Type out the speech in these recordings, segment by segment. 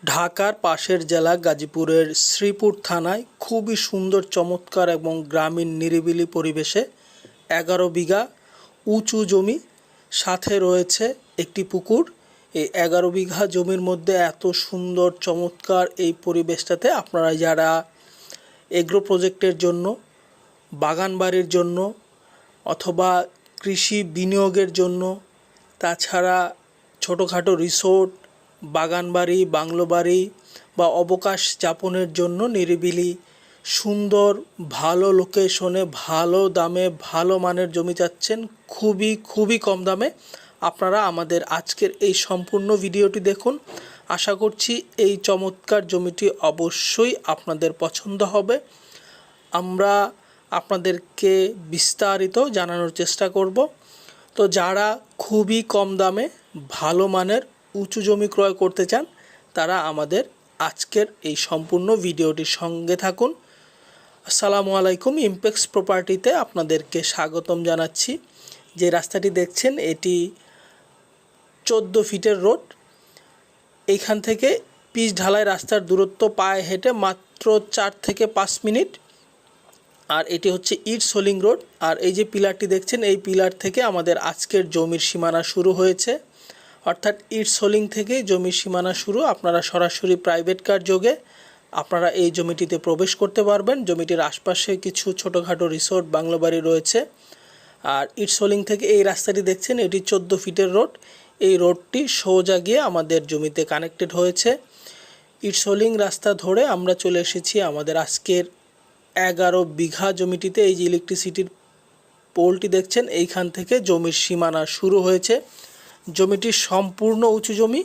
ঢাকার পাশের জেলা গাজীপুরের শ্রীপুর থানায় খুবই সুন্দর চমৎকার এবং গ্রামীণ নিরিবিলি পরিবেশে ১১ বিঘা উঁচু জমি, সাথে রয়েছে একটি পুকুর। এই ১১ বিঘা জমির মধ্যে এত সুন্দর চমৎকার এই পরিবেশটাতে আপনারা যারা এগ্রো প্রজেক্টের জন্য, বাগান বাড়ির জন্য অথবা কৃষি বিনিয়োগের জন্য, তাছাড়া ছোটোখাটো রিসোর্ট, বাগান বাড়ি, বাংলো বাড়ি বা অবকাশ যাপনের জন্য নিরিবিলি সুন্দর ভালো লোকেশনে ভালো দামে ভালো মানের জমি চাচ্ছেন, খুবই কম দামে, আপনারা আমাদের আজকের এই সম্পূর্ণ ভিডিওটি দেখুন। আশা করছি এই চমৎকার জমিটি অবশ্যই আপনাদের পছন্দ হবে। আমরা আপনাদেরকে বিস্তারিত জানানোর চেষ্টা করব। তো যারা খুবই কম দামে ভালো মানের উঁচু জমি ক্রয় করতে চান, তারা আমাদের আজকের এই সম্পূর্ণ ভিডিওটির সঙ্গে থাকুন। আসসালামু আলাইকুম, ইমপেক্স প্রপার্টিতে আপনাদেরকে স্বাগতম জানাচ্ছি। যে রাস্তাটি দেখছেন এটি 14 ফিটের রোড। এইখান থেকে পিচ ঢালাই রাস্তার দূরত্ব পায়ে হেঁটে মাত্র 4 থেকে 5 মিনিট। আর এটি হচ্ছে ইট সোলিং রোড। আর এই যে পিলারটি দেখছেন, এই পিলার থেকে আমাদের আজকের জমির সীমানা শুরু হয়েছে, অর্থাৎ ইট সোলিং থেকে জমির সীমানা শুরু। আপনারা সরাসরি প্রাইভেট কার যোগে আপনারা এই জমিটিতে প্রবেশ করতে পারবেন। জমিটির আশপাশে কিছু ছোটোখাটো রিসোর্ট, বাংলো বাড়ি রয়েছে। আর ইট সোলিং থেকে এই রাস্তাটি দেখছেন, এটি 14 ফিটের রোড। এই রোডটি সোজা গিয়ে আমাদের জমিতে কানেক্টেড হয়েছে। ইট সোলিং রাস্তা ধরে আমরা চলে এসেছি আমাদের আজকের 11 বিঘা জমিটিতে। এই যে ইলেকট্রিসিটির পোলটি দেখছেন, এইখান থেকে জমির সীমানা শুরু হয়েছে। জমিটি সম্পূর্ণ উঁচু জমি,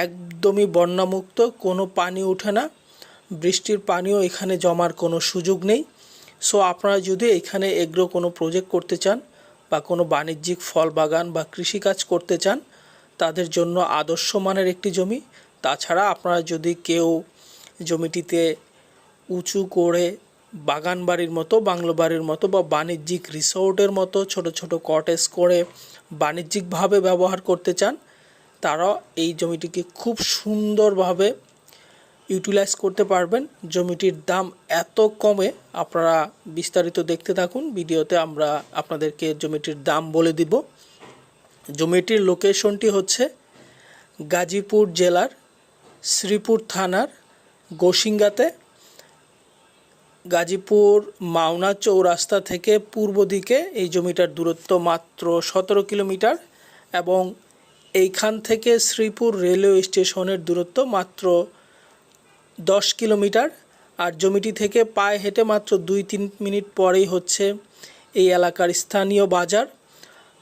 একদমই বন্যামুক্ত, কোনো পানি ওঠে না, বৃষ্টির পানিও এখানে জমার কোনো সুযোগ নেই। সো আপনারা যদি এখানে এগ্রো কোনো প্রজেক্ট করতে চান বা কোনো বাণিজ্যিক ফল বাগান বা কৃষিকাজ করতে চান, তাদের জন্য আদর্শ মানের একটি জমি। তাছাড়া আপনারা যদি কেউ জমিটিতে উঁচু করে বাগান বাড়ির মতো, বাংলো বাড়ির মতো বা বাণিজ্যিক রিসোর্টের মতো ছোট ছোট কটেজ করে বাণিজ্যিকভাবে ব্যবহার করতে চান, তারা এই জমিটিকে খুব সুন্দরভাবে ইউটিলাইজ করতে পারবেন। জমিটির দাম এত কমে, আপনারা বিস্তারিত দেখতে থাকুন ভিডিওতে, আমরা আপনাদেরকে জমিটির দাম বলে দিব। জমিটির লোকেশনটি হচ্ছে গাজীপুর জেলার শ্রীপুর থানার গোসিঙ্গাতে। গাজীপুর মাওনা চৌরাস্তা থেকে পূর্ব দিকে এই জমিটার দূরত্ব মাত্র 17 কিলোমিটার এবং এইখান থেকে শ্রীপুর রেলওয়ে স্টেশনের দূরত্ব মাত্র 10 কিলোমিটার। আর জমিটি থেকে পায়ে হেঁটে মাত্র 2-3 মিনিট পরেই হচ্ছে এই এলাকার স্থানীয় বাজার।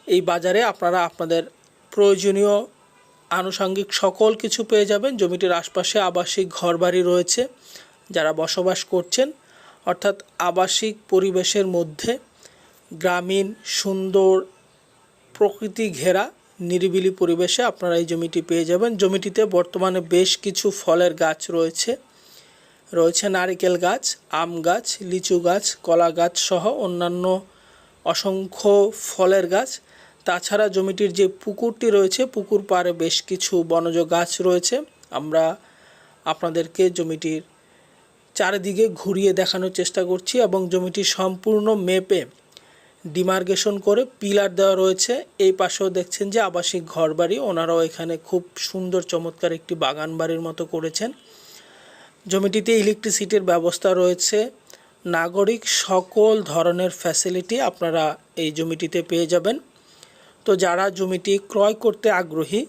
এই বাজারে আপনারা আপনাদের প্রয়োজনীয় আনুষঙ্গিক সকল কিছু পেয়ে যাবেন। জমিটির আশপাশে আবাসিক ঘরবাড়ি রয়েছে, যারা বসবাস করছেন, অর্থাৎ আবাসিক পরিবেশের মধ্যে গ্রামীণ সুন্দর প্রকৃতি ঘেরা নিরিবিলি পরিবেশে আপনারা এই জমিটি পেয়ে যাবেন। জমিটিতে বর্তমানে বেশ কিছু ফলের গাছ রয়েছে নারিকেল গাছ, আম গাছ, লিচু গাছ, কলা গাছ সহ অন্যান্য অসংখ্য ফলের গাছ। তাছাড়া জমিটির যে পুকুরটি রয়েছে, পুকুর পাড়ে বেশ কিছু বনজ গাছ রয়েছে। আমরা আপনাদেরকে জমিটির চারিদিকে ঘুরিয়ে দেখানোর চেষ্টা করছি এবং জমিটি সম্পূর্ণ মেপে ডিমার্কেশন করে পিলার দেওয়া রয়েছে। এই পাশেও দেখছেন যে আবাসিক ঘরবাড়ি, ওনারাও এখানে খুব সুন্দর চমৎকার একটি বাগান বাড়ির মতো করেছেন। জমিটিতে ইলেকট্রিসিটির ব্যবস্থা রয়েছে, নাগরিক সকল ধরনের ফ্যাসিলিটি আপনারা এই জমিটিতে পেয়ে যাবেন। তো যারা জমিটি ক্রয় করতে আগ্রহী,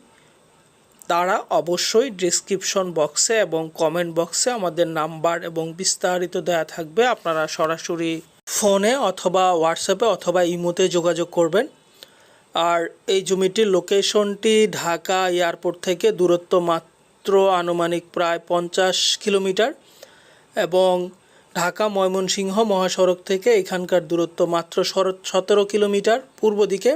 তারা অবশ্যই ডেসক্রিপশন বক্সে এবং কমেন্ট বক্সে আমাদের নাম্বার এবং বিস্তারিত দেওয়া থাকবে। আপনারা সরাসরি ফোনে অথবা হোয়াটসঅ্যাপে অথবা ইমোতে যোগাযোগ করবেন। আর এই জমিটির লোকেশনটি ঢাকা এয়ারপোর্ট থেকে দূরত্ব মাত্র আনুমানিক প্রায় 50 কিলোমিটার এবং ঢাকা ময়মনসিংহ মহাসড়ক থেকে এখানকার দূরত্ব মাত্র 17 কিলোমিটার পূর্ব দিকে।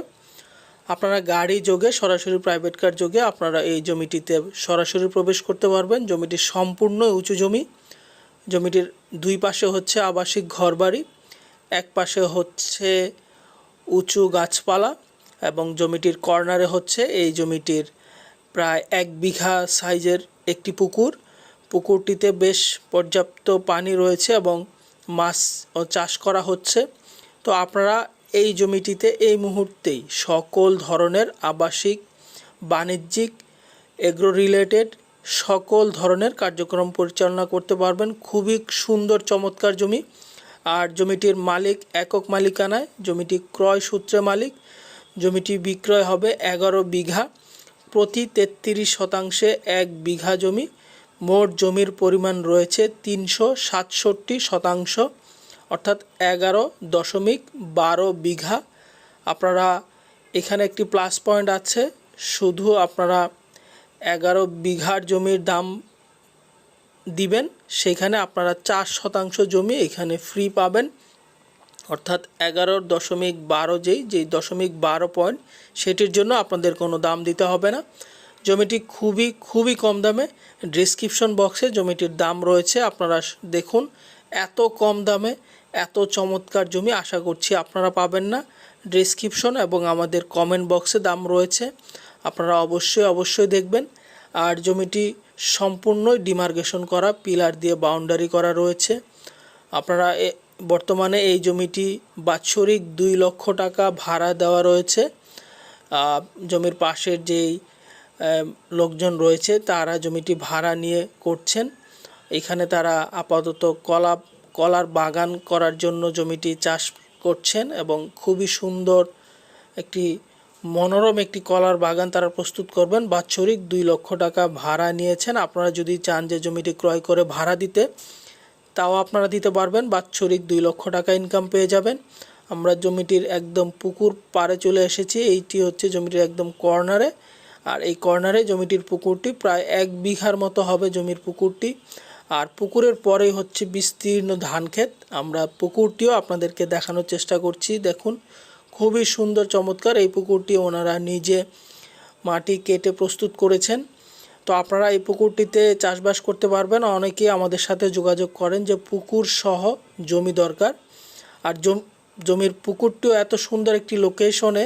আপনারা গাড়ি যোগে, সরাসরি প্রাইভেট কার যোগে আপনারা এই জমিটিতে সরাসরি প্রবেশ করতে পারবেন। জমিটি সম্পূর্ণ উঁচু জমি। জমিটির দুই পাশে হচ্ছে আবাসিক ঘরবাড়ি, এক পাশে হচ্ছে উঁচু গাছপালা এবং জমিটির কর্নারে হচ্ছে এই জমিটির প্রায় 1 বিঘা সাইজের একটি পুকুর। পুকুরটিতে বেশ পর্যাপ্ত পানি রয়েছে এবং মাছ চাষ করা হচ্ছে। তো আপনারা এই জমিটিতে এই মুহূর্তেই সকল ধরনের আবাসিক, বাণিজ্যিক, এগ্রো রিলেটেড সকল ধরনের কার্যক্রম পরিচালনা করতে পারবেন। খুবই সুন্দর চমৎকার জমি। আর জমিটির মালিক একক মালিকানায়, জমিটি ক্রয় সূত্রে মালিক। জমিটি বিক্রয় হবে 11 বিঘা, প্রতি 33 শতাংশে 1 বিঘা জমি। মোট জমির পরিমাণ রয়েছে 367 শতাংশ, অর্থাৎ 11.12 বিঘা। আপনারা এখানে একটি প্লাস পয়েন্ট আছে, শুধু আপনারা 11 বিঘার জমির দাম দিবেন, সেখানে আপনারা 4% জমি এখানে ফ্রি পাবেন, অর্থাৎ 11.12 যেই 0.12 পয়েন্ট, সেটির জন্য আপনাদের কোনো দাম দিতে হবে না। জমিটি খুবই কম দামে। ডেসক্রিপশন বক্সে জমিটির দাম রয়েছে, আপনারা দেখুন। এত কম দামে এত চমৎকার জমি আশা করছি আপনারা পাবেন না। ডেসক্রিপশন এবং আমাদের কমেন্ট বক্সে দাম রয়েছে, আপনারা অবশ্যই দেখবেন। আর জমিটি সম্পূর্ণই ডিমার্কেশন করা, পিলার দিয়ে বাউন্ডারি করা রয়েছে। আপনারা বর্তমানে এই জমিটি বাৎসরিক 2 লক্ষ টাকা ভাড়া দেওয়া রয়েছে। জমির পাশের যেই লোকজন রয়েছে তারা জমিটি ভাড়া নিয়ে করছেন। এখানে তারা আপাতত কলার বাগান করার জন্য জমিটি চাষ করছেন এবং খুবই সুন্দর মনোরম একটি কলার বাগান তারা প্রস্তুত করবেন। বাৎসরিক 2 লক্ষ টাকা ভাড়া নিয়েছেন। আপনারা যদি চান যে জমিটি ক্রয় করে ভাড়া দিতে, তাও আপনারা দিতে পারবেন। বাৎসরিক 2 লক্ষ টাকা ইনকাম পেয়ে যাবেন। আমরা জমিটির একদম পুকুর পাড়ে চলে এসেছি। এইটি হচ্ছে জমিটির একদম কর্নারে। আর এই কর্নারে জমিটির পুকুরটি প্রায় 1 বিঘার মতো হবে জমির পুকুরটি। আর পুকুরের পরেই হচ্ছে বিস্তীর্ণ ধান ক্ষেত। আমরা পুকুরটিও আপনাদেরকে দেখানোর চেষ্টা করছি। দেখুন, খুবই সুন্দর চমৎকার এই পুকুরটি ওনারা নিজে মাটি কেটে প্রস্তুত করেছেন। তো আপনারা এই পুকুরটিতে চাষবাস করতে পারবেন। অনেকেই আমাদের সাথে যোগাযোগ করেন যে পুকুর সহ জমি দরকার। আর জমির পুকুরটিও এত সুন্দর একটি লোকেশনে,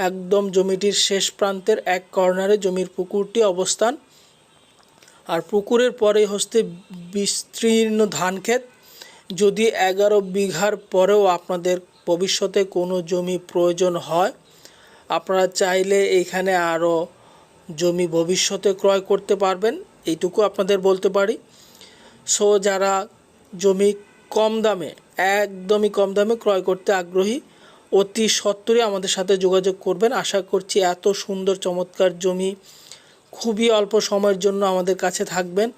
একদম জমিটির শেষ প্রান্তের এক কর্নারে জমির পুকুরটি অবস্থান। আর পুকুরের পরে হচ্ছে বিস্তীর্ণ ধান ক্ষেত। যদি 11 বিঘার পরেও আপনাদের ভবিষ্যতে কোনো জমি প্রয়োজন হয়, আপনারা চাইলে এখানে আরও জমি ভবিষ্যতে ক্রয় করতে পারবেন, এইটুকু আপনাদের বলতে পারি। সো যারা জমি কম দামে, একদমই কম দামে ক্রয় করতে আগ্রহী, অতি সত্বরই আমাদের সাথে যোগাযোগ করবেন। আশা করছি এত সুন্দর চমৎকার জমি খুবই অল্প সময়ের জন্য আমাদের কাছে থাকবেন।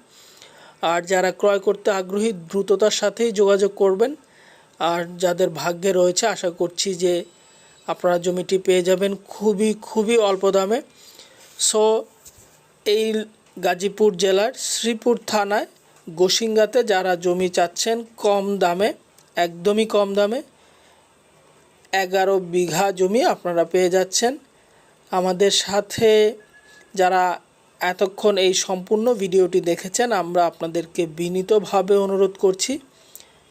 আর যারা ক্রয় করতে আগ্রহী দ্রুততার সাথেই যোগাযোগ করবেন। আর যাদের ভাগ্যে রয়েছে, আশা করছি যে আপনারা জমিটি পেয়ে যাবেন খুবই অল্প দামে। সো এই গাজীপুর জেলার শ্রীপুর থানায় গোসিঙ্গাতে যারা জমি চাচ্ছেন কম দামে, একদমই কম দামে, 11 বিঘা জমি আপনারা পেয়ে যাচ্ছেন। আমাদের সাথে যারা এতক্ষণ এই সম্পূর্ণ ভিডিওটি দেখেছেন, আমরা আপনাদেরকে বিনীতভাবে অনুরোধ করছি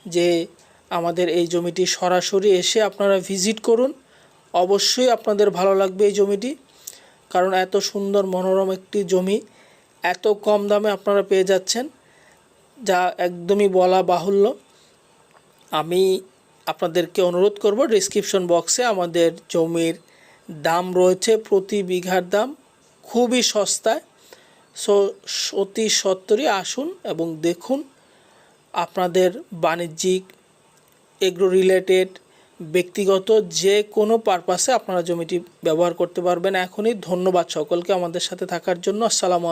যে আমাদের এই জমিটি সরাসরি এসে আপনারা ভিজিট করুন। অবশ্যই আপনাদের ভালো লাগবে এই জমিটি, কারণ এত সুন্দর মনোরম একটি জমি এত কম দামে আপনারা পেয়ে যাচ্ছেন, যা একদমই বলা বাহুল্য। আমি আপনাদেরকে অনুরোধ করব, ডেসক্রিপশন বক্সে আমাদের জমির দাম রয়েছে, প্রতি বিঘার দাম খুবই সস্তায়। সো অতি সত্বরই আসুন এবং দেখুন। আপনাদের বাণিজ্যিক, এগ্রো রিলেটেড, ব্যক্তিগত যে কোনো পারপাসে আপনারা জমিটি ব্যবহার করতে পারবেন এখনই। ধন্যবাদ সকলকে আমাদের সাথে থাকার জন্য। আসসালামু আলাইকুম।